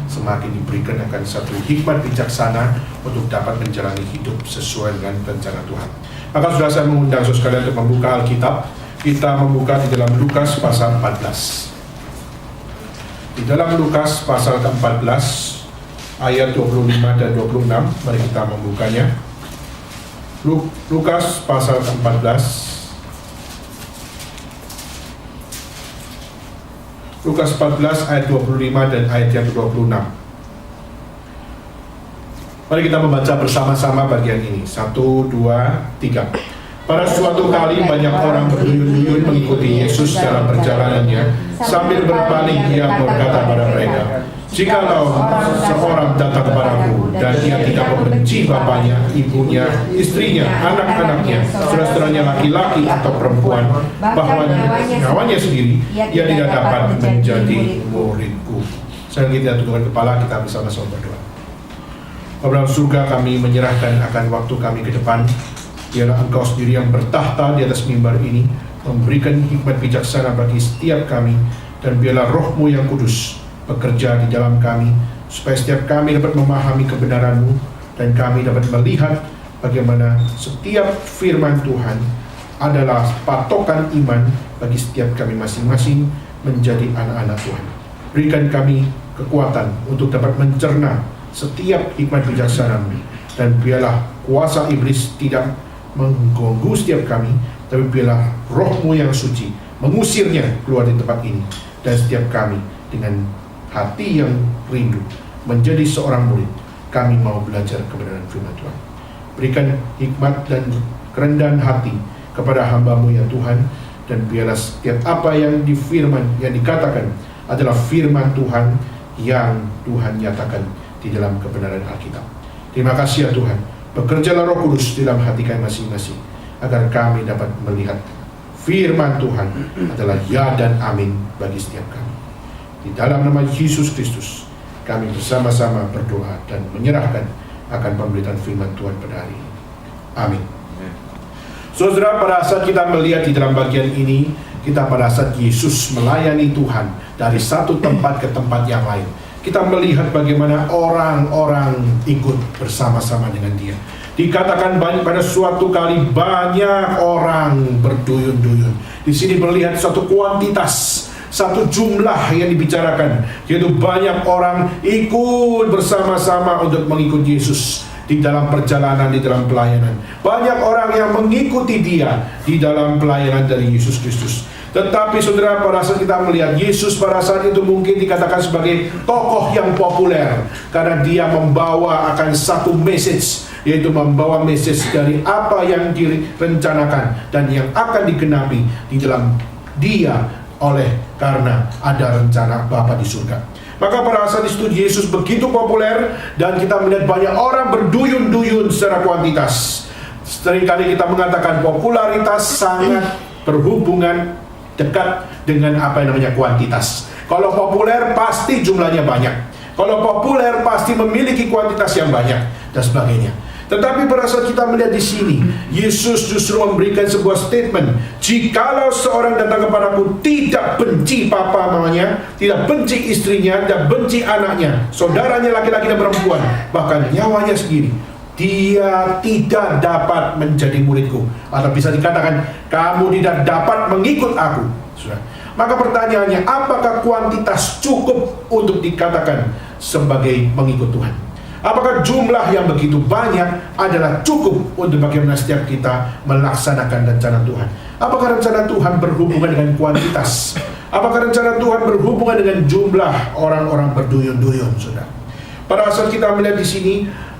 semakin diberikan akan satu hikmat bijaksana untuk dapat menjalani hidup sesuai dengan rencana Tuhan. Maka sudah saya mengundang saudara sekalian untuk membuka Alkitab. Kita membuka di dalam Lukas pasal 14. Di dalam Lukas pasal ke-14 ayat 25 dan 26, mari kita membukanya. Lukas pasal ke-14. Lukas 14 ayat 25 dan ayat yang ke-26. Mari kita membaca bersama-sama bagian ini. 1, 2, 3. Pada suatu kali banyak orang berduyun-duyun mengikuti Yesus dalam perjalanannya. Sambil berpaling ia berkata pada mereka, "Jikalau seorang datang kepadaku dan ia tidak membenci bapaknya, ibunya, istrinya, anak-anaknya, saudara-saudaranya laki-laki atau perempuan, bahwa nyawanya sendiri, ia tidak dapat menjadi muridku." Sekarang kita tundukkan kepala, kita bersama-sama berdoa. Bapa dalam surga, kami menyerahkan akan waktu kami ke depan. Biarlah Engkau sendiri yang bertahta di atas mimbar ini, memberikan hikmat bijaksana bagi setiap kami, dan biarlah Roh-Mu yang kudus bekerja di dalam kami, supaya setiap kami dapat memahami kebenaran-Mu, dan kami dapat melihat bagaimana setiap firman Tuhan adalah patokan iman bagi setiap kami masing-masing menjadi anak-anak Tuhan. Berikan kami kekuatan untuk dapat mencerna setiap hikmat bijaksana-Mu, dan biarlah kuasa iblis tidak mengganggu setiap kami, tapi biarlah Roh-Mu yang suci mengusirnya keluar di tempat ini, dan setiap kami dengan hati yang rindu menjadi seorang murid, kami mau belajar kebenaran firman Tuhan. Berikan hikmat dan kerendahan hati kepada hamba-Mu ya Tuhan, dan biarlah setiap apa yang di firman yang dikatakan adalah firman Tuhan yang Tuhan nyatakan di dalam kebenaran Alkitab. Terima kasih ya Tuhan. Bekerjalah Roh Kudus dalam hati kami masing-masing, agar kami dapat melihat firman Tuhan adalah ya dan amin bagi setiap kami. Di dalam nama Yesus Kristus, kami bersama-sama berdoa dan menyerahkan akan pemberitaan firman Tuhan pada hari ini. Amin. Saudara, pada saat kita melihat di dalam bagian ini, kita pada saat Yesus melayani Tuhan dari satu tempat ke tempat yang lain, kita melihat bagaimana orang-orang ikut bersama-sama dengan dia. Dikatakan pada suatu kali banyak orang berduyun-duyun. Di sini melihat suatu kuantitas, satu jumlah yang dibicarakan, yaitu banyak orang ikut bersama-sama untuk mengikuti Yesus di dalam perjalanan, di dalam pelayanan. Banyak orang yang mengikuti dia di dalam pelayanan dari Yesus Kristus. Tetapi saudara, pada saat kita melihat Yesus pada saat itu mungkin dikatakan sebagai tokoh yang populer, karena dia membawa akan satu message, yaitu membawa message dari apa yang direncanakan dan yang akan digenapi di dalam dia oleh karena ada rencana Bapa di surga. Maka pada saat itu Yesus begitu populer, dan kita melihat banyak orang berduyun-duyun secara kuantitas. Seringkali kita mengatakan popularitas sangat berhubungan dekat dengan apa yang namanya kuantitas. Kalau populer pasti jumlahnya banyak. Kalau populer pasti memiliki kuantitas yang banyak dan sebagainya. Tetapi pada saat kita melihat di sini, Yesus justru memberikan sebuah statement. Jikalau seorang datang kepadaku tidak benci papa mamanya, tidak benci istrinya, tidak benci anaknya, saudaranya laki-laki dan perempuan, bahkan nyawanya sendiri, dia tidak dapat menjadi muridku. Atau bisa dikatakan, kamu tidak dapat mengikut aku. Maka pertanyaannya, apakah kuantitas cukup untuk dikatakan sebagai mengikut Tuhan? Apakah jumlah yang begitu banyak adalah cukup untuk bagaimana setiap kita melaksanakan rencana Tuhan? Apakah rencana Tuhan berhubungan dengan kuantitas? Apakah rencana Tuhan berhubungan dengan jumlah orang-orang berduyun-duyun, saudara? Pada saat kita melihat di sini,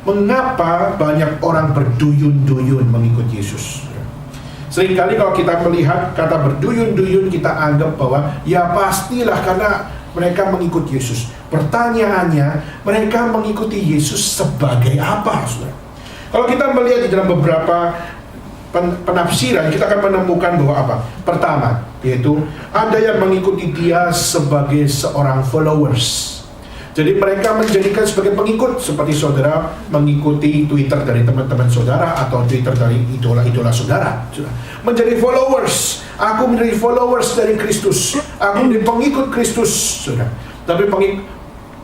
mengapa banyak orang berduyun-duyun mengikut Yesus? Seringkali kalau kita melihat kata berduyun-duyun, kita anggap bahwa ya pastilah karena mereka mengikut Yesus. Pertanyaannya, mereka mengikuti Yesus sebagai apa, saudara? Kalau kita melihat di dalam beberapa penafsiran, kita akan menemukan bahwa apa? Pertama, yaitu ada yang mengikuti dia sebagai seorang followers. Jadi mereka menjadikan sebagai pengikut, seperti saudara mengikuti Twitter dari teman-teman saudara atau Twitter dari idola-idola saudara. Menjadi followers, aku menjadi followers dari Kristus, aku menjadi pengikut Kristus, saudara. Tapi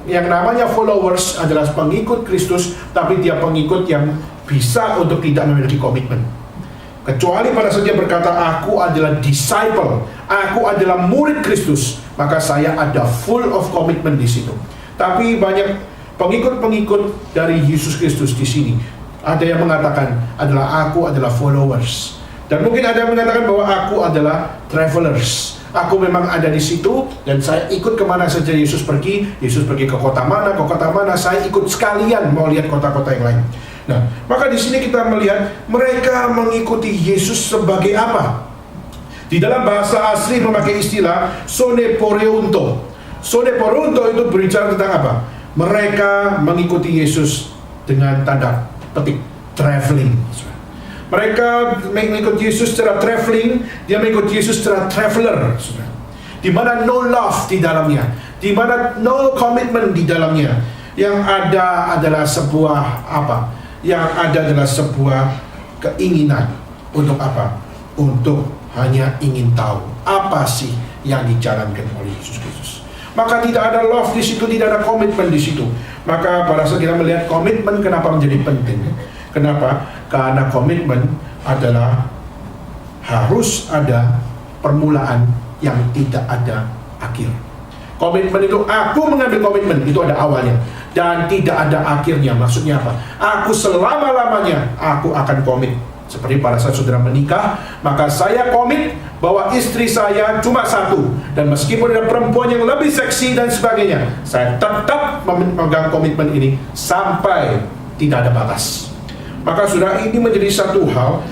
Yang namanya followers adalah pengikut Kristus, tapi dia pengikut yang bisa untuk tidak memiliki komitmen. Kecuali pada saat dia berkata, aku adalah disciple, aku adalah murid Kristus, maka saya ada full of commitment di situ. Tapi banyak pengikut-pengikut dari Yesus Kristus di sini, ada yang mengatakan aku adalah followers, dan mungkin ada yang mengatakan bahwa aku adalah travelers. Aku memang ada di situ dan saya ikut kemana saja Yesus pergi. Yesus pergi ke kota mana, saya ikut sekalian mau lihat kota-kota yang lain. Nah, maka di sini kita melihat mereka mengikuti Yesus sebagai apa? Di dalam bahasa asli memakai istilah soneporeunto. Soneporeunto itu berbicara tentang apa? Mereka mengikuti Yesus dengan tanda petik traveling. Mereka mengikut Yesus secara traveling, dia mengikut Yesus secara traveler, di mana no love di dalamnya, di mana no commitment di dalamnya. Yang ada adalah sebuah apa? Yang ada adalah sebuah keinginan untuk apa? Untuk hanya ingin tahu apa sih yang dijalankan oleh Yesus Kristus. Maka tidak ada love di situ, tidak ada komitmen di situ. Maka pada saat kita melihat komitmen, kenapa menjadi penting? Kenapa? Karena komitmen adalah harus ada permulaan yang tidak ada akhir. Komitmen itu, aku mengambil komitmen, itu ada awalnya dan tidak ada akhirnya. Maksudnya apa? Aku selama-lamanya aku akan komit. Seperti pada saat saudara menikah, maka saya komit bahwa istri saya cuma satu, dan meskipun ada perempuan yang lebih seksi dan sebagainya, saya tetap memegang komitmen ini sampai tidak ada batas. Maka saudara, ini menjadi satu hal,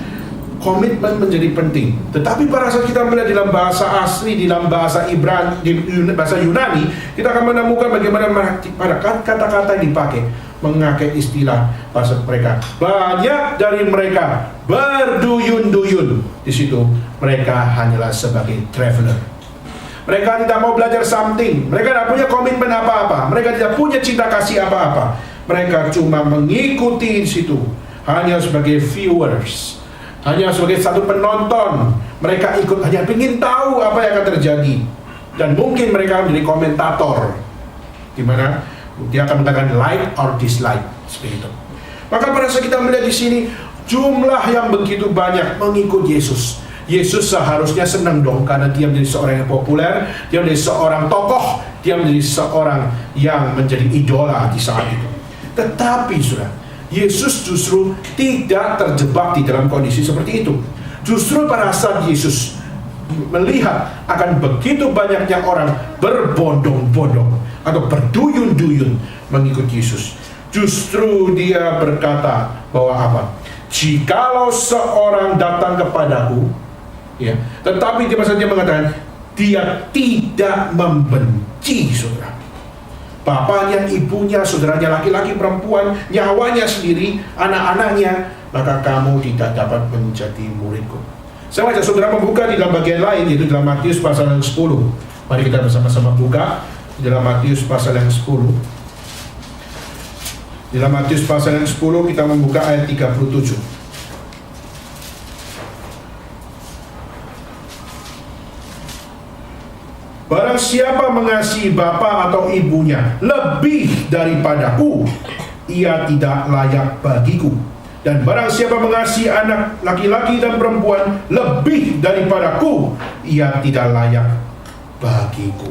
komitmen menjadi penting. Tetapi pada saat kita melihat dalam bahasa asli, di dalam bahasa Ibrani, di bahasa Yunani, kita akan menemukan bagaimana pada kata-kata yang dipakai mengakai istilah bahasa mereka. Banyak dari mereka berduyun-duyun. Di situ mereka hanyalah sebagai traveler. Mereka tidak mau belajar something. Mereka tidak punya komitmen apa-apa. Mereka tidak punya cinta kasih apa-apa. Mereka cuma mengikuti situ, hanya sebagai viewers, hanya sebagai satu penonton. Mereka ikut, hanya ingin tahu apa yang akan terjadi. Dan mungkin mereka menjadi komentator, di mana dia akan mengatakan like or dislike, seperti itu. Maka pada saat kita melihat di sini jumlah yang begitu banyak mengikut Yesus. Yesus seharusnya senang dong, karena dia menjadi seorang yang populer, dia menjadi seorang tokoh, dia menjadi seorang yang menjadi idola di saat itu. Tetapi saudara, Yesus justru tidak terjebak di dalam kondisi seperti itu. Justru pada saat Yesus melihat akan begitu banyaknya orang berbondong-bondong atau berduyun-duyun mengikut Yesus, justru dia berkata bahwa apa? Jikalau seorang datang kepadaku, ya, tetapi dia maksudnya mengatakan dia tidak membenci saudara, bapaknya, ibunya, saudaranya laki-laki, perempuan, nyawanya sendiri, anak-anaknya, maka kamu tidak dapat menjadi muridku. Saya ajak saudara membuka di dalam bagian lain, yaitu dalam Matius pasal yang 10. Mari kita bersama-sama buka di dalam Matius pasal yang 10. Di dalam Matius pasal yang 10 kita membuka ayat 37. Barang siapa mengasihi bapa atau ibunya lebih daripadaku, ia tidak layak bagiku. Dan barang siapa mengasihi anak laki-laki dan perempuan lebih daripadaku, ia tidak layak bagiku.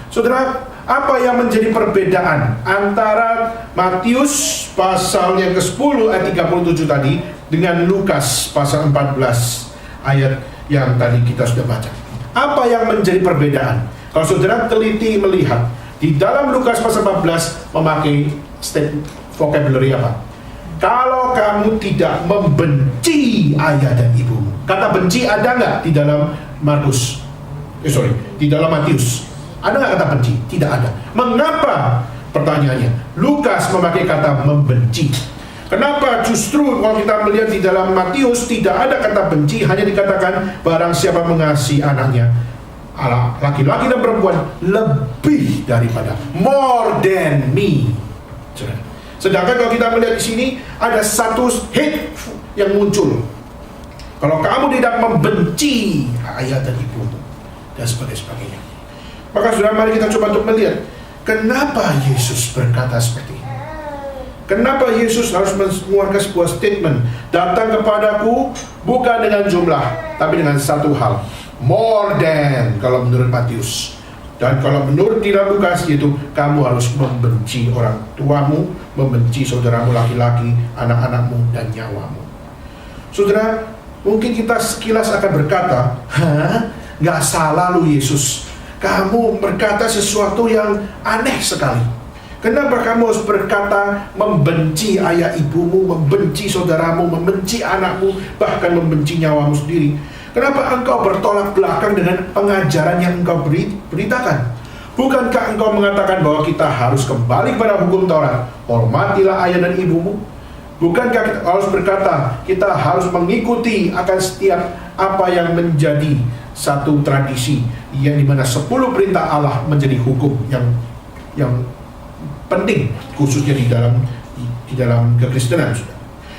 Saudara, apa yang menjadi perbedaan antara Matius pasal yang ke-10 ayat 37 tadi dengan Lukas pasal 14 ayat yang tadi kita sudah baca? Apa yang menjadi perbedaan? Kalau saudara teliti melihat, di dalam Lukas pasal 14 memakai vocabulary apa? Kalau kamu tidak membenci ayah dan ibumu. Kata benci ada nggak di dalam Markus? Di dalam Matius. Ada nggak kata benci? Tidak ada. Mengapa? Pertanyaannya, Lukas memakai kata membenci. Kenapa justru kalau kita melihat di dalam Matius tidak ada kata benci, hanya dikatakan barang siapa mengasihi anaknya, laki-laki dan perempuan lebih daripada, more than me. Sedangkan kalau kita melihat di sini ada satu hate yang muncul. Kalau kamu tidak membenci ayah dan ibumu dan sebagainya. Maka saudara, mari kita coba untuk melihat Kenapa Yesus berkata seperti ini? Kenapa Yesus harus mengeluarkan sebuah statement, datang kepadaku bukan dengan jumlah, tapi dengan satu hal, more than, kalau menurut Matius. Dan kalau menurut di dalam Lukas, yaitu kamu harus membenci orang tuamu, membenci saudaramu laki-laki, anak-anakmu, dan nyawamu. Saudara, mungkin kita sekilas akan berkata, nggak salah lu Yesus, kamu berkata sesuatu yang aneh sekali. Kenapa kamu harus berkata membenci ayah ibumu, membenci saudaramu, membenci anakmu, bahkan membenci nyawamu sendiri? Kenapa engkau bertolak belakang dengan pengajaran yang engkau beritakan? Bukankah engkau mengatakan bahwa kita harus kembali pada hukum Taurat, hormatilah ayah dan ibumu? Bukankah kita harus berkata kita harus mengikuti akan setiap apa yang menjadi satu tradisi yang dimana 10 perintah Allah menjadi hukum yang penting, khususnya di dalam kekristenan.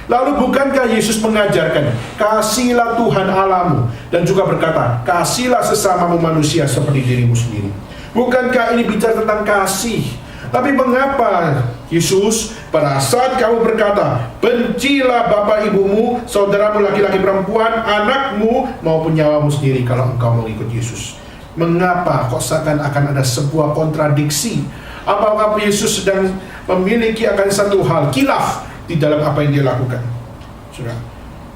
Lalu bukankah Yesus mengajarkan kasihlah Tuhan Allahmu, dan juga berkata kasihlah sesamamu manusia seperti dirimu sendiri? Bukankah ini bicara tentang kasih? Tapi mengapa Yesus pada saat kamu berkata bencilah bapak ibumu, saudaramu laki-laki perempuan, anakmu maupun nyawamu sendiri kalau engkau mau ikut Yesus? Mengapa kok seakan-akan ada sebuah kontradiksi? Apakah Yesus sedang memiliki akan satu hal khilaf di dalam apa yang dia lakukan? Saudara,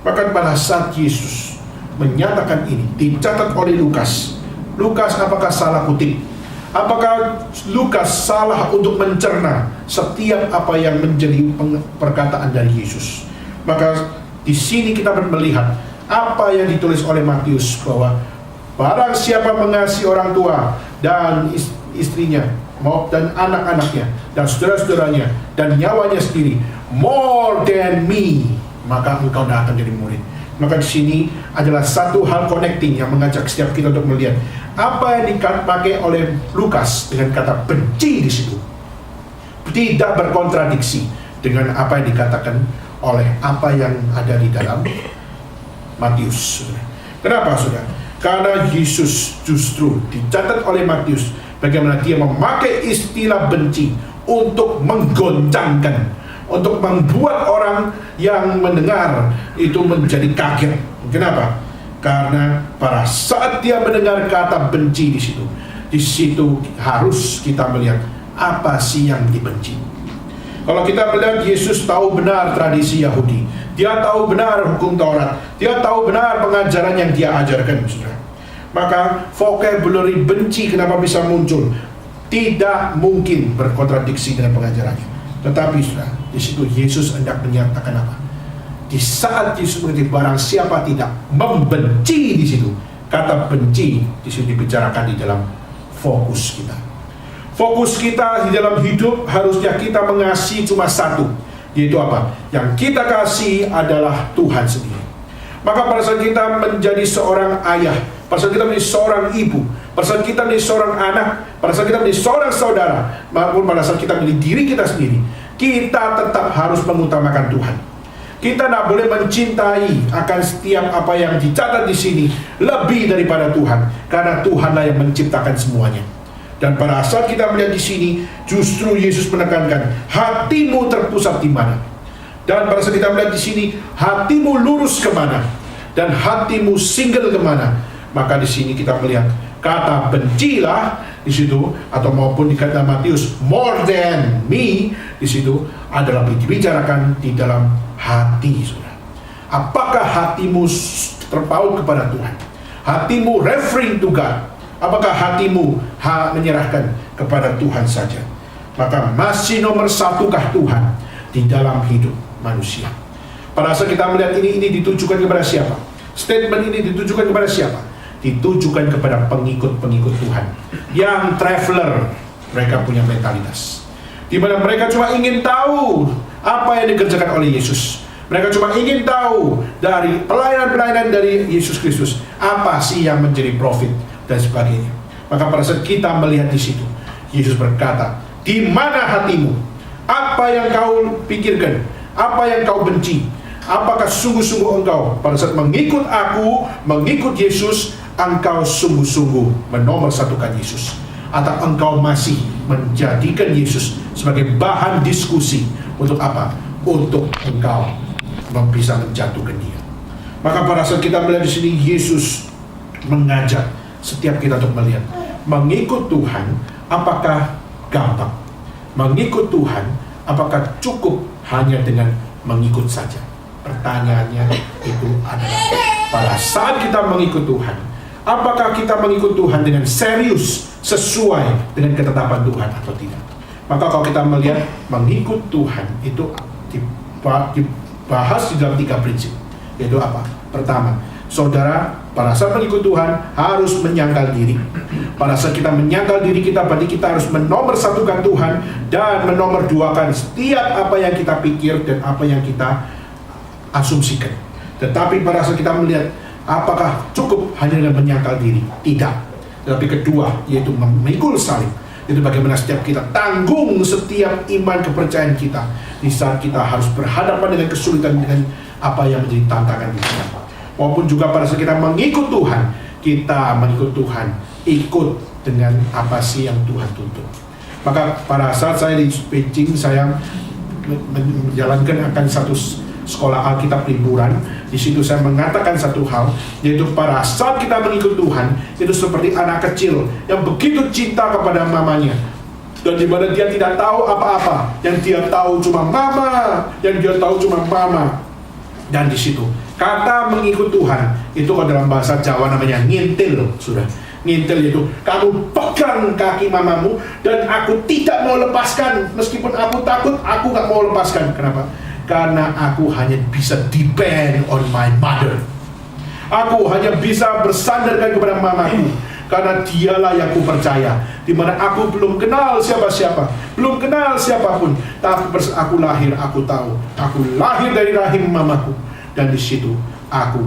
maka pada saat Yesus menyatakan ini, dicatat oleh Lukas. Lukas apakah salah kutip? Apakah Lukas salah untuk mencerna setiap apa yang menjadi perkataan dari Yesus? Maka di sini kita melihat apa yang ditulis oleh Matius, bahwa barang siapa mengasihi orang tua dan istrinya dan anak-anaknya dan saudara-saudaranya dan nyawanya sendiri more than me, maka engkau tidak akan jadi murid. Maka di sini adalah satu hal connecting yang mengajak setiap kita untuk melihat apa yang dipakai oleh Lukas dengan kata benci di situ tidak berkontradiksi dengan apa yang dikatakan oleh apa yang ada di dalam Matius. Kenapa, saudara? Karena Yesus justru dicatat oleh Matius bagaimana dia memakai istilah benci untuk menggoncangkan, untuk membuat orang yang mendengar itu menjadi kaget. Kenapa? Karena pada saat dia mendengar kata benci di situ harus kita melihat apa sih yang dibenci. Kalau kita melihat Yesus tahu benar tradisi Yahudi, dia tahu benar hukum Taurat, dia tahu benar pengajaran yang dia ajarkan, saudara. Maka vocabulary benci kenapa bisa muncul? Tidak mungkin berkontradiksi dengan pengajarannya. Tetapi saudara, di situ Yesus hendak menyatakan apa? Di saat Yesus mengerti barang siapa tidak membenci di situ, kata benci di situ dibicarakan di dalam fokus kita. Fokus kita di dalam hidup harusnya kita mengasihi cuma satu, yaitu apa? Yang kita kasih adalah Tuhan sendiri. Maka pada saat kita menjadi seorang ayah, pada saat kita menjadi seorang ibu, pada saat kita menjadi seorang anak, pada saat kita menjadi seorang saudara, maupun pada saat kita menjadi diri kita sendiri, kita tetap harus mengutamakan Tuhan. Kita tidak boleh mencintai akan setiap apa yang dicatat di sini lebih daripada Tuhan, karena Tuhanlah yang menciptakan semuanya. Dan pada saat kita melihat di sini, justru Yesus menekankan hatimu terpusat di mana. Dan pada saat kita melihat di sini, hatimu lurus kemana dan hatimu single kemana. Maka di sini kita melihat kata bencilah di situ, atau maupun di kata Matius more than me di situ adalah dibicarakan di dalam hati, saudara. Apakah hatimu terpaut kepada Tuhan? Hatimu referring to God? Apakah hatimu menyerahkan kepada Tuhan saja? Maka masih nomor satukah Tuhan di dalam hidup manusia? Pada saat kita melihat ini ditujukan kepada siapa? Statement ini ditujukan kepada siapa? Ditujukan kepada pengikut-pengikut Tuhan yang traveler. Mereka punya mentalitas di mana mereka cuma ingin tahu apa yang dikerjakan oleh Yesus. Mereka cuma ingin tahu dari pelayanan-pelayanan dari Yesus Kristus apa sih yang menjadi profit dan sebagainya. Maka pada saat kita melihat di situ, Yesus berkata, di mana hatimu? Apa yang kau pikirkan? Apa yang kau benci? Apakah sungguh-sungguh engkau pada saat mengikut aku, mengikut Yesus, engkau sungguh-sungguh menomorsatukan Yesus? Atau engkau masih menjadikan Yesus sebagai bahan diskusi? Untuk apa? Untuk engkau bisa menjatuhkan dia. Maka pada saat kita melihat di sini, Yesus mengajak setiap kita untuk melihat, mengikut Tuhan apakah gampang? Mengikut Tuhan apakah cukup hanya dengan mengikut saja? Pertanyaannya itu adalah, pada saat kita mengikut Tuhan, apakah kita mengikut Tuhan dengan serius sesuai dengan ketetapan Tuhan atau tidak? Maka kalau kita melihat mengikut Tuhan itu dibahas di dalam 3 prinsip. Yaitu apa? Pertama, saudara pada saat mengikut Tuhan harus menyangkal diri. Pada saat kita menyangkal diri kita, berarti kita harus menomorsatukan Tuhan dan menomorduakan setiap apa yang kita pikir dan apa yang kita asumsikan. Tetapi pada saat kita melihat, apakah cukup hanya dengan menyangkal diri? Tidak. Tetapi kedua, yaitu memikul salib. Itu bagaimana setiap kita tanggung setiap iman kepercayaan kita di saat kita harus berhadapan dengan kesulitan, dengan apa yang menjadi tantangan di kita. Maupun juga pada saat kita mengikut Tuhan, kita mengikut Tuhan ikut dengan apa sih yang Tuhan tuntut. Maka pada saat saya di Beijing, saya menjalankan akan satu sekolah Alkitab liburan. Di situ saya mengatakan satu hal, yaitu pada saat kita mengikut Tuhan, itu seperti anak kecil yang begitu cinta kepada mamanya, dan di mana dia tidak tahu apa-apa, yang dia tahu cuma mama, Dan di situ kata mengikut Tuhan itu kalau dalam bahasa Jawa namanya ngintil, sudah. Ngintil itu kamu pegang kaki mamamu dan aku tidak mau lepaskan, meskipun aku takut, aku gak mau lepaskan. Kenapa? Karena aku hanya bisa depend on my mother. Aku hanya bisa bersandarkan kepada mamaku, karena dialah yang ku percaya. Dimana aku belum kenal siapa-siapa, belum kenal siapapun, tapi aku lahir, aku tahu aku lahir dari rahim mamaku, dan di situ aku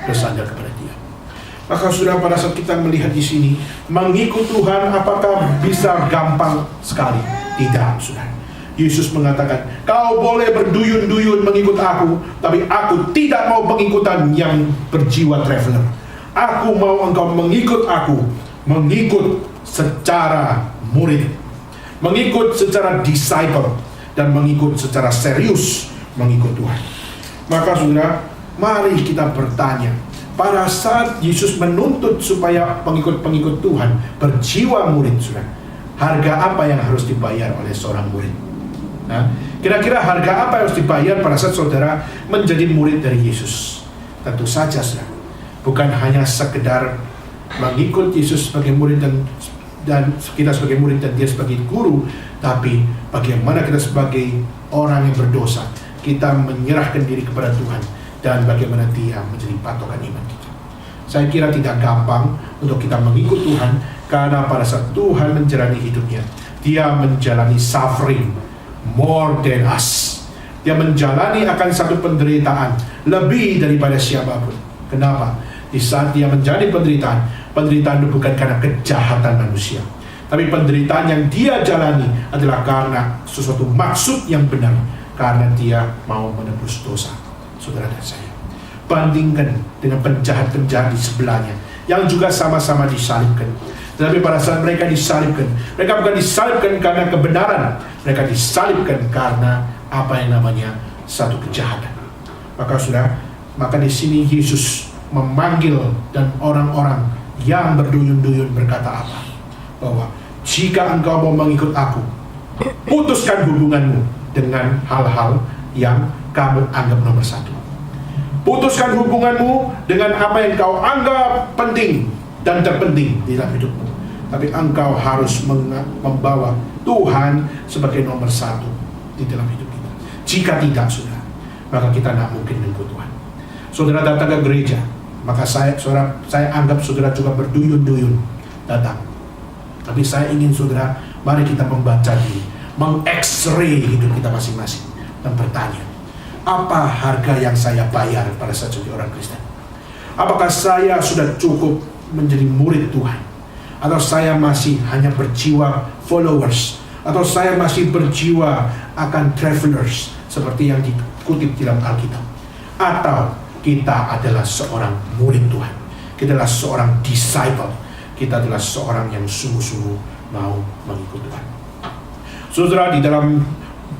bersandar kepada dia. Maka sudah pada saat kita melihat di sini, mengikut Tuhan apakah bisa gampang sekali? Tidak, sudah. Yesus mengatakan, kau boleh berduyun-duyun mengikut aku, tapi aku tidak mau pengikutan yang berjiwa traveler. Aku mau engkau mengikut aku, mengikut secara murid, mengikut secara disciple, dan mengikut secara serius mengikut Tuhan. Maka saudara, mari kita bertanya, pada saat Yesus menuntut supaya pengikut-pengikut Tuhan berjiwa murid, saudara, harga apa yang harus dibayar oleh seorang murid? Nah, kira-kira harga apa yang harus dibayar pada saat saudara menjadi murid dari Yesus? Tentu saja, saudara, bukan hanya sekedar mengikut Yesus sebagai murid dan kita sebagai murid dan dia sebagai guru, tapi bagaimana kita sebagai orang yang berdosa, kita menyerahkan diri kepada Tuhan, dan bagaimana dia menjadi patokan iman kita. Saya kira tidak gampang untuk kita mengikut Tuhan, karena pada saat Tuhan menjalani hidupnya, dia menjalani suffering more than us. Dia menjalani akan satu penderitaan lebih daripada siapapun. Kenapa? Di saat dia menjadi penderitaan itu bukan karena kejahatan manusia, tapi penderitaan yang dia jalani adalah karena sesuatu maksud yang benar, karena dia mau menebus dosa saudara dan saya. Bandingkan dengan penjahat-penjahat di sebelahnya yang juga sama-sama disalibkan. Tetapi pada saat mereka disalibkan, mereka bukan disalibkan karena kebenaran, mereka disalibkan karena apa yang namanya satu kejahatan. Maka di sini Yesus memanggil dan orang-orang yang berduyun-duyun berkata apa? Bahwa jika engkau mau mengikut aku, putuskan hubunganmu dengan hal-hal yang kamu anggap nomor satu. Putuskan hubunganmu dengan apa yang kau anggap penting dan terpenting di dalam hidupmu. Tapi engkau harus membawa Tuhan sebagai nomor satu di dalam hidup kita. Jika tidak, saudara, maka kita tidak mungkin mengikut Tuhan. Saudara datang ke gereja, maka saya anggap saudara juga berduyun-duyun datang. Tapi saya ingin saudara, mari kita membaca diri, meng-X-ray hidup kita masing-masing, dan bertanya, apa harga yang saya bayar pada saat jadi orang Kristen? Apakah saya sudah cukup menjadi murid Tuhan? Atau saya masih hanya berjiwa followers? Atau saya masih berjiwa akan travelers seperti yang dikutip di dalam Alkitab? Atau kita adalah seorang murid Tuhan, kita adalah seorang disciple, kita adalah seorang yang sungguh-sungguh mau mengikut Tuhan. Saudara, di dalam 2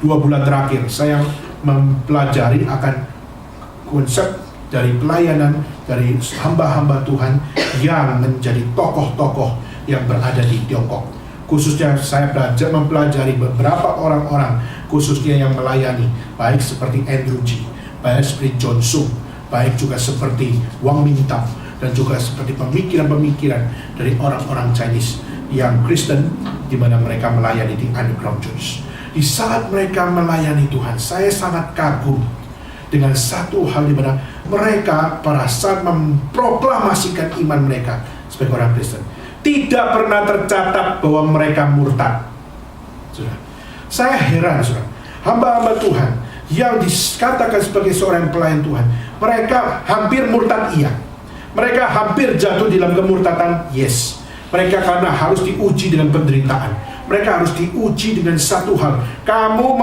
bulan terakhir saya mempelajari akan konsep dari pelayanan dari hamba-hamba Tuhan yang menjadi tokoh-tokoh yang berada di Tiongkok. Khususnya saya mempelajari beberapa orang-orang khususnya yang melayani, baik seperti Andrew G, baik seperti John Sung, baik juga seperti Wang Mingtao, dan juga seperti pemikiran-pemikiran dari orang-orang Chinese yang Kristen, di mana mereka melayani di underground church. Di saat mereka melayani Tuhan, saya sangat kagum dengan satu hal di mana mereka pada saat memproklamasikan iman mereka sebagai orang Kristen, tidak pernah tercatat bahwa mereka murtad. Saya heran, saudara. Hamba-hamba Tuhan yang dikatakan sebagai seorang pelayan Tuhan, mereka hampir murtad, iya. Mereka hampir jatuh dalam kemurtadan, yes. Mereka karena harus diuji dengan penderitaan. Mereka harus diuji dengan satu hal. Kamu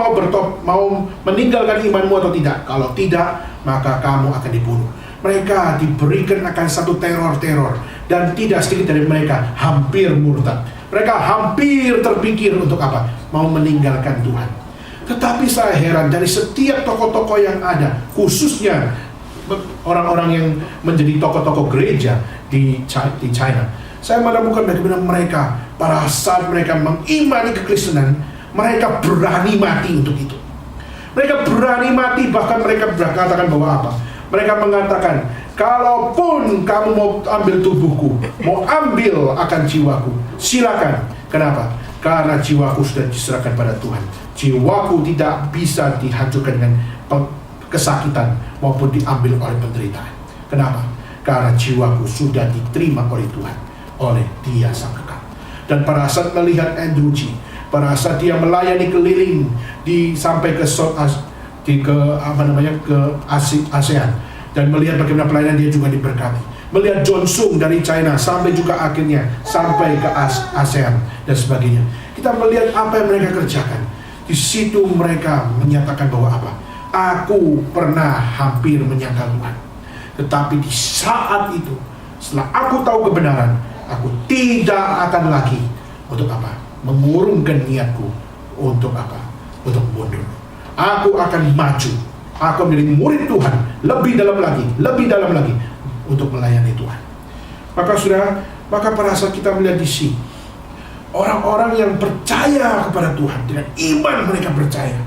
mau meninggalkan imanmu atau tidak? Kalau tidak, maka kamu akan dibunuh. Mereka diberikan akan satu teror-teror. Dan tidak sedikit dari mereka hampir murtad. Mereka hampir terpikir untuk apa? Mau meninggalkan Tuhan. Tetapi saya heran, dari setiap tokoh-tokoh yang ada, khususnya orang-orang yang menjadi tokoh-tokoh gereja di China, saya menemukan bagaimana mereka pada saat mereka mengimani kekristenan, mereka berani mati untuk itu. Mereka berani mati, bahkan mereka berkatakan bahwa apa? Mereka mengatakan, kalaupun kamu mau ambil tubuhku, mau ambil akan jiwaku, silakan. Kenapa? Karena jiwaku sudah diserahkan pada Tuhan. Jiwaku tidak bisa dihancurkan dengan kesakitan maupun diambil oleh penderitaan. Kenapa? Karena jiwaku sudah diterima oleh Tuhan, oleh Dia Sang Kekal. Dan pada saat melihat Andrew G, pada saat dia melayani keliling sampai ke ASEAN, dan melihat bagaimana pelayanan dia juga diberkati, melihat John Sung dari China sampai juga akhirnya sampai ke ASEAN dan sebagainya, kita melihat apa yang mereka kerjakan. Di situ mereka menyatakan bahwa apa? Aku pernah hampir menyangkal Tuhan, tetapi di saat itu, setelah aku tahu kebenaran, aku tidak akan lagi untuk apa? Mengurungkan niatku untuk apa? Untuk mundur. Aku akan maju. Aku menjadi murid Tuhan lebih dalam lagi untuk melayani Tuhan. Maka pada saat kita melihat di sini orang-orang yang percaya kepada Tuhan, dengan iman mereka percaya,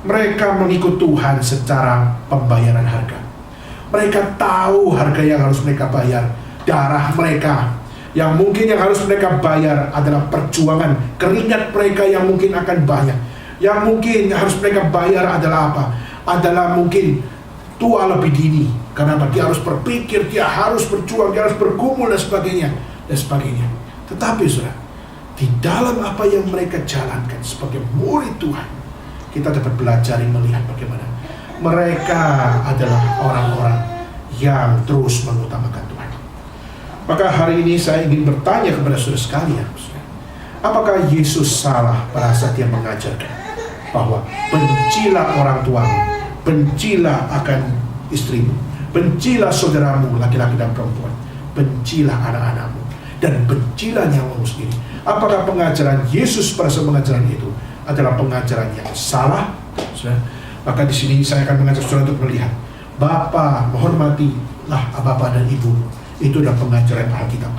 mereka mengikut Tuhan secara pembayaran harga. Mereka tahu harga yang harus mereka bayar, darah mereka. Yang mungkin yang harus mereka bayar adalah perjuangan, keringat mereka yang mungkin akan banyak. Yang mungkin yang harus mereka bayar adalah apa? Adalah mungkin tua lebih dini. Karena dia harus berpikir, dia harus berjuang, dia harus bergumul dan sebagainya. Tetapi saudara, di dalam apa yang mereka jalankan sebagai murid Tuhan, kita dapat belajar melihat bagaimana mereka adalah orang-orang yang terus mengutamakan Tuhan. Maka hari ini saya ingin bertanya kepada saudara sekalian, apakah Yesus salah pada saat dia mengajarkan bahwa bencilah orang tuamu, bencilah akan istrimu, bencilah saudaramu laki-laki dan perempuan, bencilah anak-anakmu, dan bencilah nyawamu sendiri? Apakah pengajaran Yesus pada saat pengajaran itu adalah pengajaran yang salah? Maka di sini saya akan mengajak saudara untuk melihat, Bapa, menghormatilah Bapa dan Ibu. Itu adalah pengajaran Alkitab.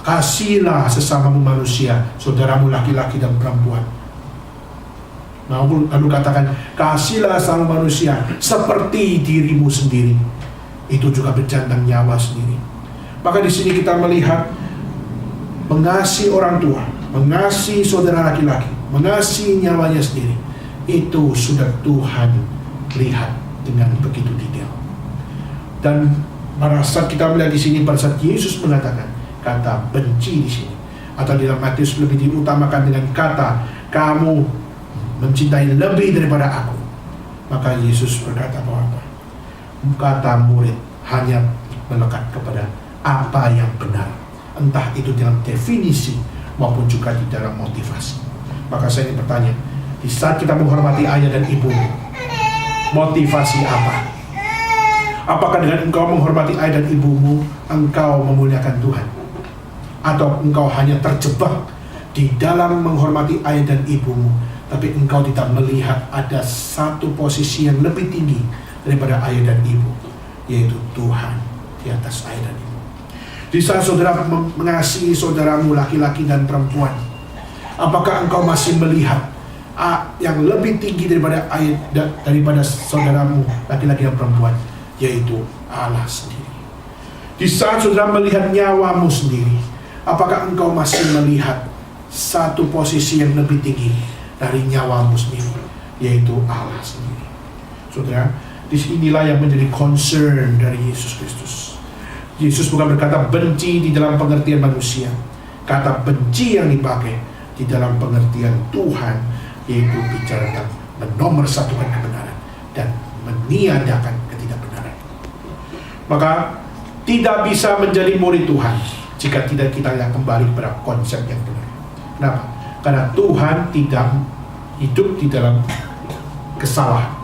Kasihlah sesamamu manusia, saudaramu laki-laki dan perempuan. Lalu katakan, kasihlah sama manusia seperti dirimu sendiri. Itu juga berjandang nyawa sendiri. Maka di sini kita melihat mengasihi orang tua, mengasihi saudara laki-laki, mengasihi nyawanya sendiri. Itu sudah Tuhan lihat dengan begitu detail. Dan pada saat kita melihat di sini, pada saat Yesus mengatakan kata benci di sini, atau di dalam Matius lebih diutamakan dengan kata kamu mencintai lebih daripada aku, maka Yesus berkata bahwa kata murid hanya melekat kepada apa yang benar, entah itu dalam definisi maupun juga di dalam motivasi. Maka saya ingin bertanya, di saat kita menghormati ayah dan ibu, motivasi apa? Apakah dengan engkau menghormati ayah dan ibumu, engkau memuliakan Tuhan? Atau engkau hanya terjebak di dalam menghormati ayah dan ibumu, tapi engkau tidak melihat ada satu posisi yang lebih tinggi daripada ayah dan ibu, yaitu Tuhan di atas ayah dan ibu. Di saat saudara mengasihi saudaramu laki-laki dan perempuan, apakah engkau masih melihat yang lebih tinggi daripada ayah, daripada saudaramu laki-laki dan perempuan, yaitu Allah sendiri? Di saat saudara melihat nyawamu sendiri, apakah engkau masih melihat satu posisi yang lebih tinggi dari nyawamu sendiri, yaitu Allah sendiri? Saudara, disinilah yang menjadi concern dari Yesus Kristus. Yesus bukan berkata benci di dalam pengertian manusia. Kata benci yang dipakai di dalam pengertian Tuhan, yaitu bicara tentang menomorsatukan kebenaran dan meniadakan ketidakbenaran. Maka tidak bisa menjadi murid Tuhan jika tidak kita kembali kepada konsep yang benar. Kenapa? Karena Tuhan tidak hidup di dalam kesalahan.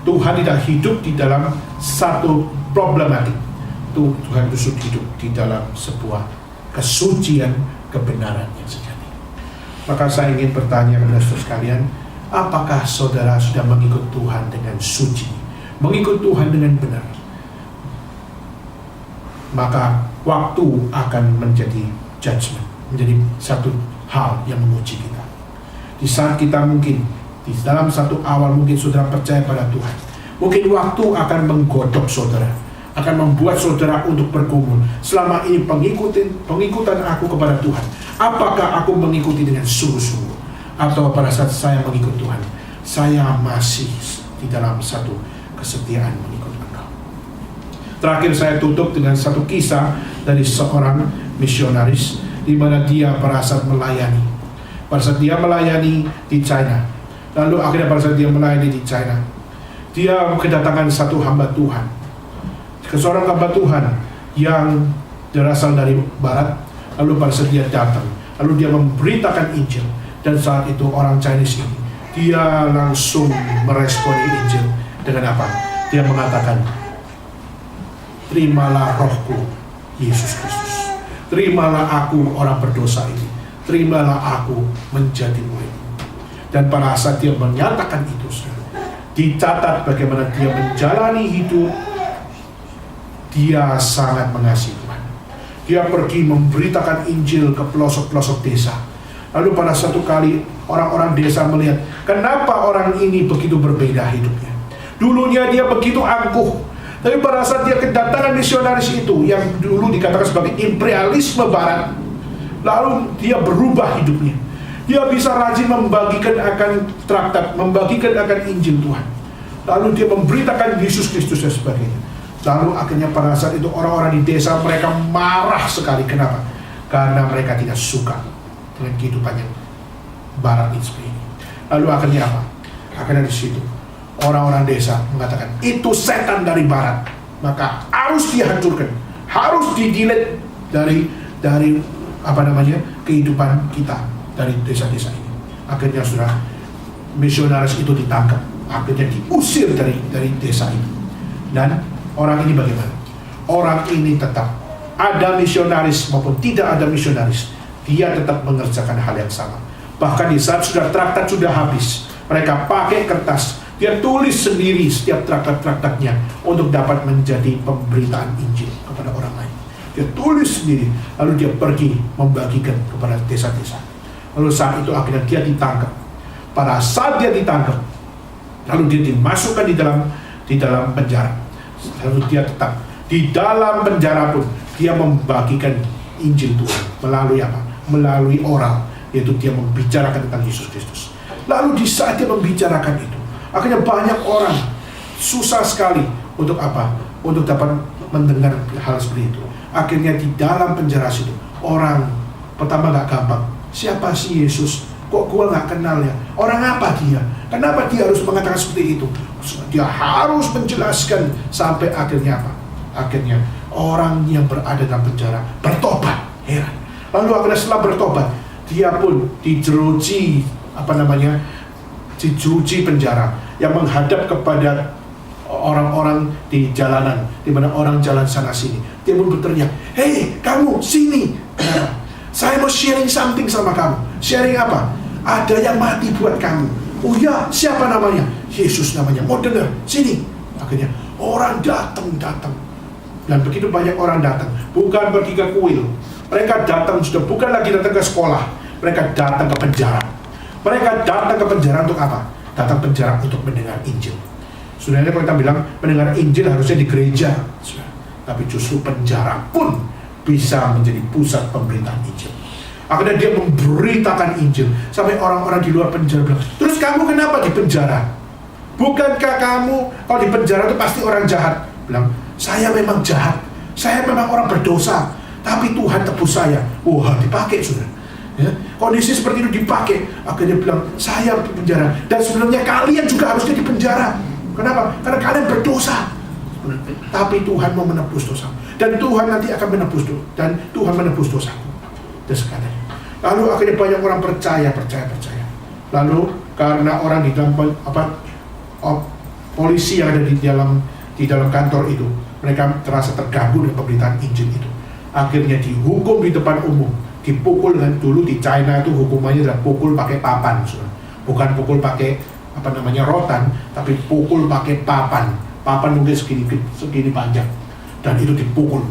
Tuhan tidak hidup di dalam satu problematik. Tuhan justru hidup di dalam sebuah kesucian kebenaran yang sejati. Maka saya ingin bertanya kepada saudara sekalian, apakah saudara sudah mengikut Tuhan dengan suci, mengikut Tuhan dengan benar? Maka waktu akan menjadi judgment, menjadi satu hal yang menguji kita. Di saat kita mungkin di dalam satu awal mungkin saudara percaya pada Tuhan, mungkin waktu akan menggodok saudara, akan membuat saudara untuk bergumul. Selama ini pengikutan aku kepada Tuhan, apakah aku mengikuti dengan sungguh-sungguh? Atau pada saat saya mengikut Tuhan, saya masih di dalam satu kesetiaan mengikut Engkau? Terakhir saya tutup dengan satu kisah dari seorang misionaris, di mana dia pada saat melayani. Pada saat dia melayani di China, lalu akhirnya pada saat dia melayani di China, dia kedatangan satu hamba Tuhan, seorang hamba Tuhan yang berasal dari barat. Lalu pada saat dia datang, lalu dia memberitakan Injil, dan saat itu orang Chinese ini, dia langsung meresponi Injil dengan apa? Dia mengatakan, terimalah rohku Yesus Kristus, terimalah aku orang berdosa ini, terimalah aku menjadi muridmu. Dan pada saat dia menyatakan itu, dicatat bagaimana dia menjalani hidup. Dia sangat mengasihi Tuhan. Dia pergi memberitakan Injil ke pelosok-pelosok desa. Lalu pada satu kali orang-orang desa melihat, kenapa orang ini begitu berbeda hidupnya. Dulunya dia begitu angkuh, tapi pada saat dia kedatangan misionaris itu, yang dulu dikatakan sebagai imperialisme barat, lalu dia berubah hidupnya. Dia bisa rajin membagikan akan traktat, membagikan akan Injil Tuhan. Lalu dia memberitakan Yesus Kristus dan sebagainya. Lalu akhirnya pada saat itu orang-orang di desa mereka marah sekali. Kenapa? Karena mereka tidak suka dengan kehidupan yang barat ini. Lalu akhirnya apa? Akhirnya di situ orang-orang desa mengatakan itu setan dari barat, maka harus dihancurkan, harus di-delete dari kehidupan kita dari desa-desa ini. Akhirnya sudah misionaris itu ditangkap, akhirnya diusir dari desa itu. Dan orang ini bagaimana? Orang ini tetap ada misionaris maupun tidak ada misionaris, dia tetap mengerjakan hal yang sama. Bahkan di saat traktat sudah habis, mereka pakai kertas, dia tulis sendiri setiap traktat-traktatnya untuk dapat menjadi pemberitaan Injil kepada orang lain. Dia tulis sendiri, lalu dia pergi membagikan kepada desa-desa. Lalu saat itu akhirnya dia ditangkap. Pada saat dia ditangkap, lalu dia dimasukkan di dalam penjara. Lalu dia tetap di dalam penjara pun dia membagikan Injil Tuhan melalui apa? Melalui oral, yaitu dia membicarakan tentang Yesus Kristus. Lalu di saat dia membicarakan itu, akhirnya banyak orang susah sekali untuk apa? Untuk dapat mendengar hal seperti itu. Akhirnya di dalam penjara itu, orang pertama gak gampang. Siapa sih Yesus? Kok gua gak kenal ya? Orang apa dia? Kenapa dia harus mengatakan seperti itu? Dia harus menjelaskan sampai akhirnya apa? Akhirnya orang yang berada dalam penjara bertobat. Heran. Lalu akhirnya setelah bertobat, dia pun dijeruji penjara yang menghadap kepada orang-orang di jalanan, di mana orang jalan sana sini. Dia pun berteriak, "Hei, kamu sini!" Kenapa? "Saya mau sharing something sama kamu." "Sharing apa?" "Ada yang mati buat kamu." "Oh ya, siapa namanya?" "Yesus namanya." "Mau dengar? Sini." Akhirnya orang datang. Dan begitu banyak orang datang, bukan pergi ke kuil. Mereka datang, sudah bukan lagi datang ke sekolah. Mereka datang ke penjara. Mereka datang ke penjara untuk apa? Datang penjara untuk mendengar Injil. Sebenarnya kalau kita bilang mendengar Injil harusnya di gereja, tapi justru penjara pun bisa menjadi pusat pemberitaan Injil. Akhirnya dia memberitakan Injil sampai orang-orang di luar penjara bilang, "Terus kamu kenapa di penjara? Bukankah kamu kalau di penjara itu pasti orang jahat?" Bilang, "Saya memang jahat, saya memang orang berdosa, tapi Tuhan tebus saya." Wah, dipakai sudah. Ya, kondisi seperti itu dipakai. Akhirnya bilang, "Saya di penjara, dan sebenarnya kalian juga harusnya di penjara." Kenapa? Karena kalian berdosa. Tapi Tuhan mau menebus dosa, dan Tuhan nanti akan menebus dosa, dan Tuhan menebus dosaku. Dan sekarang, lalu akhirnya banyak orang percaya. Lalu karena orang di dalam polisi yang ada di dalam kantor itu, mereka terasa terganggu dengan pemberitaan Injil itu. Akhirnya dihukum di depan umum, dipukul. Dengan dulu di China itu hukumannya adalah pukul pakai papan, bukan pukul pakai rotan, tapi pukul pakai papan. Papan mungkin segini panjang, dan itu dipukul,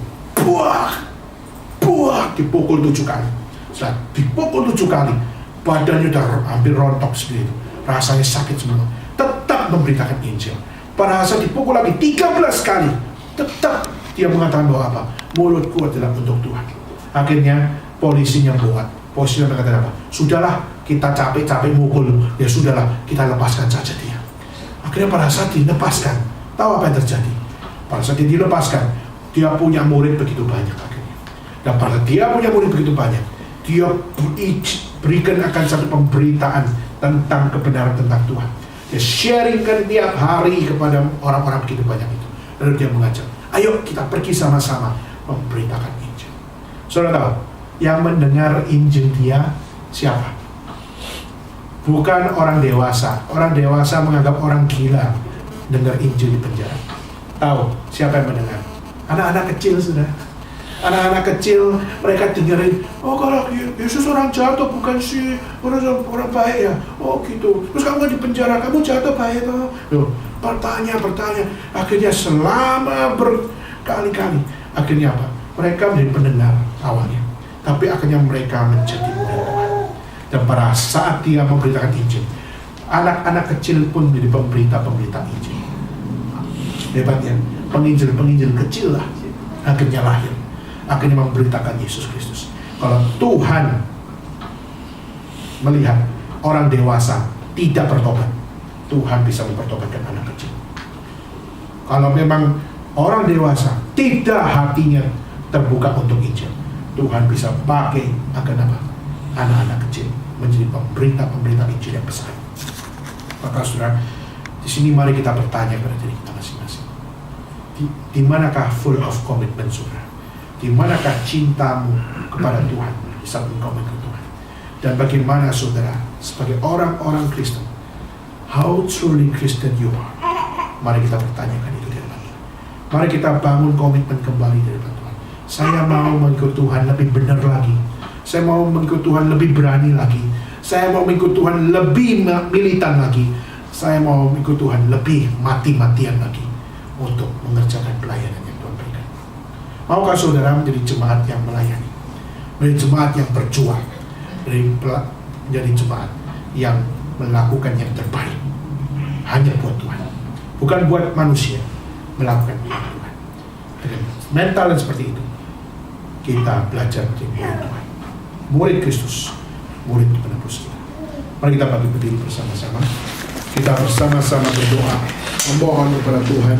dipukul 7 kali. Setelah dipukul 7 kali, badannya udah hampir rontok seperti itu, rasanya sakit semua. Tetap memberitakan Injil. Pada saat dipukul lagi 13 kali, tetap dia mengatakan bahwa apa? Mulutku adalah untuk Tuhan. Akhirnya polisinya mengatakan apa? Sudahlah, kita capek-capek mukul, ya sudahlah, kita lepaskan saja dia. Akhirnya pada saat dilepaskan, tahu apa yang terjadi? Pada saat dia dilepaskan, dia punya murid begitu banyak akhirnya. Dan pada dia punya murid begitu banyak, dia berikan akan satu pemberitaan tentang kebenaran tentang Tuhan. Dia sharingkan tiap hari kepada orang-orang begitu banyak itu. Lalu dia mengajak, "Ayo kita pergi sama-sama memberitakan Injil." Saudara tahu, yang mendengar Injil dia siapa? Bukan orang dewasa. Orang dewasa menganggap orang gila dengar Injil di penjara. Tahu siapa yang mendengar? Anak-anak kecil sudah. Anak-anak kecil, mereka dengerin, "Oh, kalau Yesus orang jahat bukan sih, orang baik ya." "Oh gitu. Terus kamu di penjara, kamu jatuh baik toh?" Loh, bertanya. Akhirnya selama berkali-kali, akhirnya apa? Mereka menjadi pendengar awalnya, tapi akhirnya mereka menjadi murid Tuhan. Dan pada saat dia memberitakan Injil, anak-anak kecil pun menjadi pemberita Injil. Hebat ya, penginjil kecil lah akhirnya lahir. Akhirnya memberitakan Yesus Kristus. Kalau Tuhan melihat orang dewasa tidak bertobat, Tuhan bisa mempertobatkan anak kecil. Kalau memang orang dewasa tidak hatinya terbuka untuk Injil, Tuhan bisa pakai anak-anak kecil menjadi pemberita Injil yang besar. Maka saudara, di sini mari kita bertanya kepada diri kita masing-masing. Di manakah full of commitment saudara? Di manakah cintamu kepada Tuhan di saat engkau ke Tuhan? Dan bagaimana saudara sebagai orang-orang Kristen, how truly Christian you are? Mari kita pertanyakan itu di hadapan Tuhan. Mari kita bangun komitmen kembali di hadapan Tuhan. Saya mau mengikut Tuhan lebih benar lagi. Saya mau mengikut Tuhan lebih berani lagi. Saya mau mengikut Tuhan lebih militan lagi. Saya mau mengikut Tuhan lebih mati-matian lagi untuk mengerjakan pelayanan yang Tuhan berikan. Maukah saudara menjadi jemaat yang melayani, menjadi jemaat yang berjuang, menjadi jemaat yang melakukan yang terbaik hanya buat Tuhan, bukan buat manusia, melakukan buat Tuhan. Dengan mental yang seperti itu, kita belajar menjadi murid Tuhan, murid Kristus, murid penebus kita. Mari kita berdiri bersama-sama. Kita bersama-sama berdoa, memohon kepada Tuhan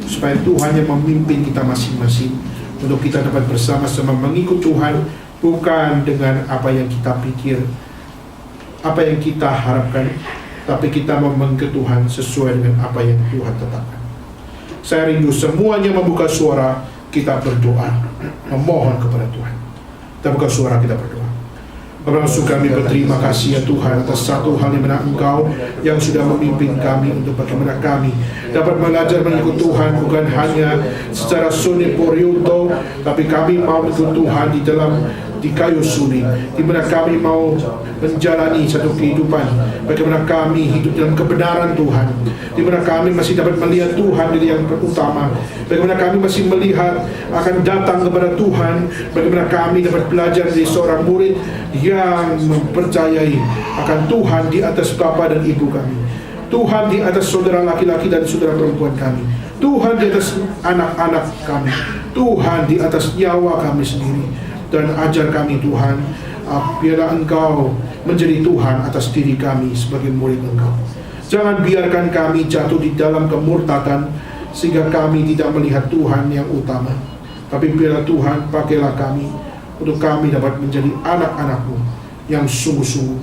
supaya Tuhan yang memimpin kita masing-masing, untuk kita dapat bersama-sama mengikut Tuhan, bukan dengan apa yang kita pikir, apa yang kita harapkan, tapi kita mau mengikut Tuhan sesuai dengan apa yang Tuhan tetapkan. Saya rindu semuanya membuka suara, kita berdoa, memohon kepada Tuhan. Kita buka suara, kita berdoa. Bapa langsung kami berterima kasih ya Tuhan atas satu hal yang mana Engkau yang sudah memimpin kami untuk bagaimana kami dapat belajar mengikut Tuhan bukan hanya secara suni porioto, tapi kami mau mengikut Tuhan di kayu suni, di mana kami mau menjalani satu kehidupan bagaimana kami hidup dalam kebenaran Tuhan, di mana kami masih dapat melihat Tuhan dari yang utama, bagaimana kami masih melihat akan datang kepada Tuhan, bagaimana kami dapat belajar dari seorang murid yang mempercayai akan Tuhan di atas bapa dan ibu kami, Tuhan di atas saudara laki-laki dan saudara perempuan kami, Tuhan di atas anak-anak kami, Tuhan di atas nyawa kami sendiri. Dan ajar kami Tuhan, biarlah Engkau menjadi Tuhan atas diri kami sebagai murid Engkau. Jangan biarkan kami jatuh di dalam kemurtatan sehingga kami tidak melihat Tuhan yang utama. Tapi biarlah Tuhan pakailah kami untuk kami dapat menjadi anak-anak-Mu yang sungguh-sungguh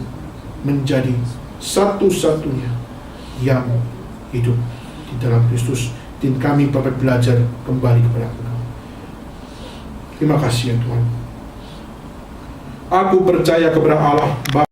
menjadi satu-satunya yang hidup di dalam Kristus. Dan kami dapat belajar kembali kepada Engkau. Terima kasih ya Tuhan. Aku percaya kepada Allah Bapa